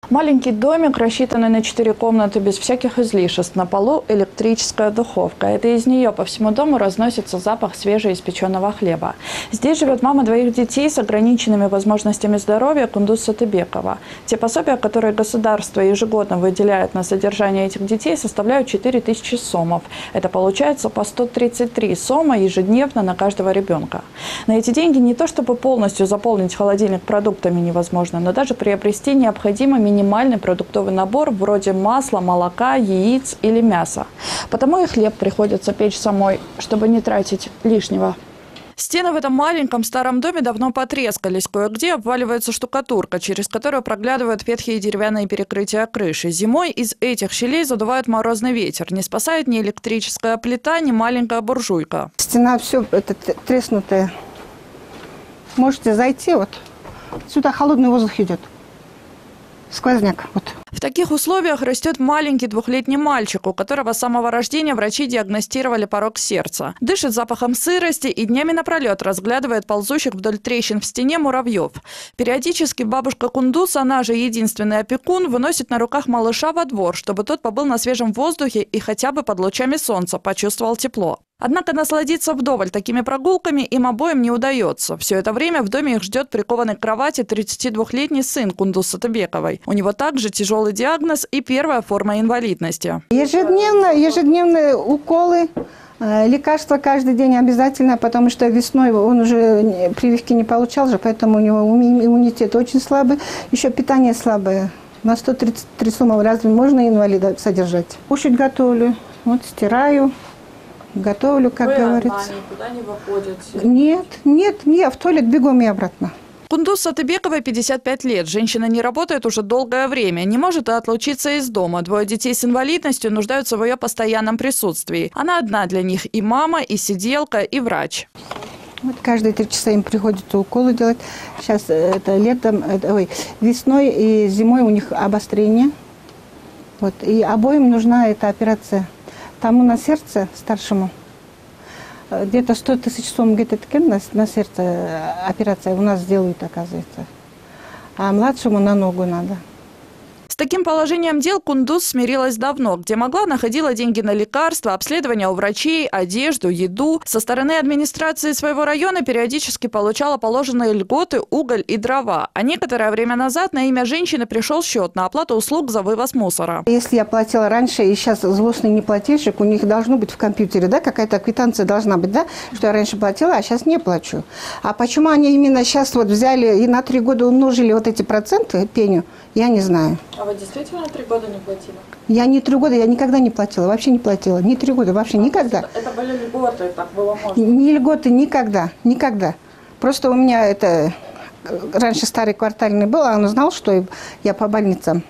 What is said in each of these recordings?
Маленький домик, рассчитанный на 4 комнаты без всяких излишеств. На полу электрическая духовка. Это из нее по всему дому разносится запах свежеиспеченного хлеба. Здесь живет мама двоих детей с ограниченными возможностями здоровья Кундуз Сатыбекова. Те пособия, которые государство ежегодно выделяет на содержание этих детей, составляют 4000 сомов. Это получается по 133 сома ежедневно на каждого ребенка. На эти деньги не то чтобы полностью заполнить холодильник продуктами невозможно, но даже приобрести необходимый минимальный продуктовый набор вроде масла, молока, яиц или мяса. Потому и хлеб приходится печь самой, чтобы не тратить лишнего. Стены в этом маленьком старом доме давно потрескались. Кое-где обваливается штукатурка, через которую проглядывают ветхие деревянные перекрытия крыши. Зимой из этих щелей задувает морозный ветер. Не спасает ни электрическая плита, ни маленькая буржуйка. Стена все это треснутая. Можете зайти, вот сюда холодный воздух идет. Сквозняк. Вот. В таких условиях растет маленький 2-летний мальчик, у которого с самого рождения врачи диагностировали порок сердца. Дышит запахом сырости и днями напролет разглядывает ползущих вдоль трещин в стене муравьев. Периодически бабушка Кундуз, она же единственный опекун, выносит на руках малыша во двор, чтобы тот побыл на свежем воздухе и хотя бы под лучами солнца почувствовал тепло. Однако насладиться вдоволь такими прогулками им обоим не удается. Все это время в доме их ждет прикованный к кровати 32-летний сын Кундуз Сатыбековой. У него также тяжелый диагноз и первая форма инвалидности. Ежедневные уколы, лекарства каждый день обязательно, потому что весной он уже прививки не получал же, поэтому у него иммунитет очень слабый, еще питание слабое. На 133 суммы разве можно инвалида содержать? Кушать готовлю, вот стираю. Готовлю, как говорится. Никуда не выходит? Нет, я в туалет бегом и обратно. Кундуз Сатыбековой 55 лет. Женщина не работает уже долгое время. Не может и отлучиться из дома. 2 детей с инвалидностью нуждаются в ее постоянном присутствии. Она одна для них и мама, и сиделка, и врач. Вот каждые 3 часа им приходится уколы делать. Сейчас это летом, весной и зимой у них обострение. Вот, и обоим нужна эта операция. Тому на сердце, старшему, где-то 100 000 сом на сердце операция у нас сделают, оказывается. А младшему на ногу надо. С таким положением дел Кундуз смирилась давно. Где могла, находила деньги на лекарства, обследования у врачей, одежду, еду. Со стороны администрации своего района периодически получала положенные льготы, уголь и дрова. А некоторое время назад на имя женщины пришел счет на оплату услуг за вывоз мусора. Если я платила раньше, и сейчас злостный неплательщик, у них должно быть в компьютере, да, какая-то квитанция должна быть, да, что я раньше платила, а сейчас не плачу. А почему они именно сейчас вот взяли и на 3 года умножили вот эти проценты, пеню, я не знаю. А вы действительно 3 года не платили? Я не 3 года, я никогда не платила, вообще не платила. Не 3 года, вообще никогда. Это были льготы, так было можно? Не льготы, никогда. Просто у меня это раньше старый квартальный был, а он знал, что я по больницам.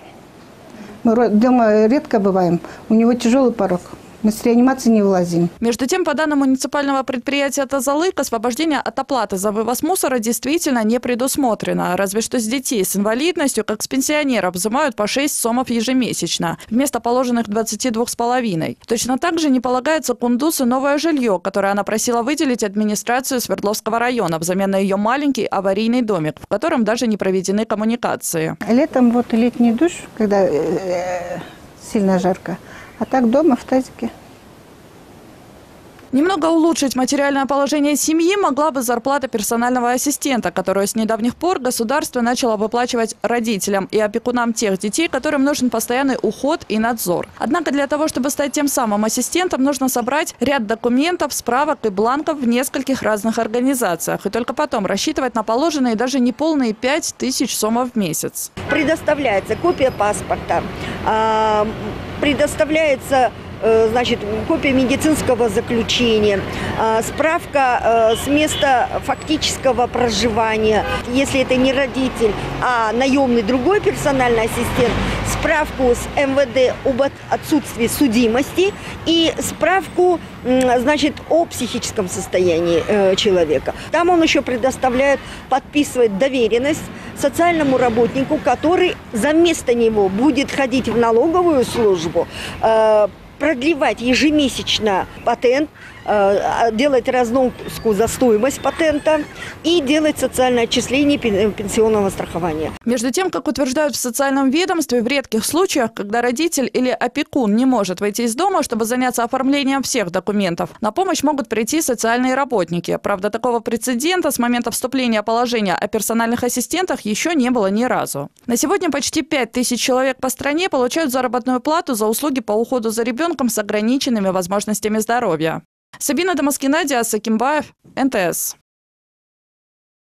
Мы дома редко бываем, у него тяжелый порок. Мы с реанимации не вылазим. Между тем, по данным муниципального предприятия «Тазалык», освобождение от оплаты за вывоз мусора действительно не предусмотрено. Разве что с детей с инвалидностью, как с пенсионеров, взимают по 6 сомов ежемесячно, вместо положенных 22,5. Точно так же не полагается Кундуз и новое жилье, которое она просила выделить администрацию Свердловского района взамен на ее маленький аварийный домик, в котором даже не проведены коммуникации. Летом вот летний душ, когда сильно жарко. А так дома в тазике. Немного улучшить материальное положение семьи могла бы зарплата персонального ассистента, которую с недавних пор государство начало выплачивать родителям и опекунам тех детей, которым нужен постоянный уход и надзор. Однако для того, чтобы стать тем самым ассистентом, нужно собрать ряд документов, справок и бланков в нескольких разных организациях. И только потом рассчитывать на положенные даже неполные 5000 сомов в месяц. Предоставляется копия паспорта, предоставляется значит, копия медицинского заключения, справка с места фактического проживания, если это не родитель, а наемный другой персональный ассистент, справку с МВД об отсутствии судимости и справку, значит, о психическом состоянии человека. Там он еще предоставляет, подписывает доверенность социальному работнику, который за место него будет ходить в налоговую службу, продлевать ежемесячно патент, делать разноску за стоимость патента и делать социальное отчисление пенсионного страхования. Между тем, как утверждают в социальном ведомстве, в редких случаях, когда родитель или опекун не может выйти из дома, чтобы заняться оформлением всех документов, на помощь могут прийти социальные работники. Правда, такого прецедента с момента вступления положения о персональных ассистентах еще не было ни разу. На сегодня почти 5000 человек по стране получают заработную плату за услуги по уходу за ребенком с ограниченными возможностями здоровья. Сабина Дамаскина, Диас Акимбаев, НТС.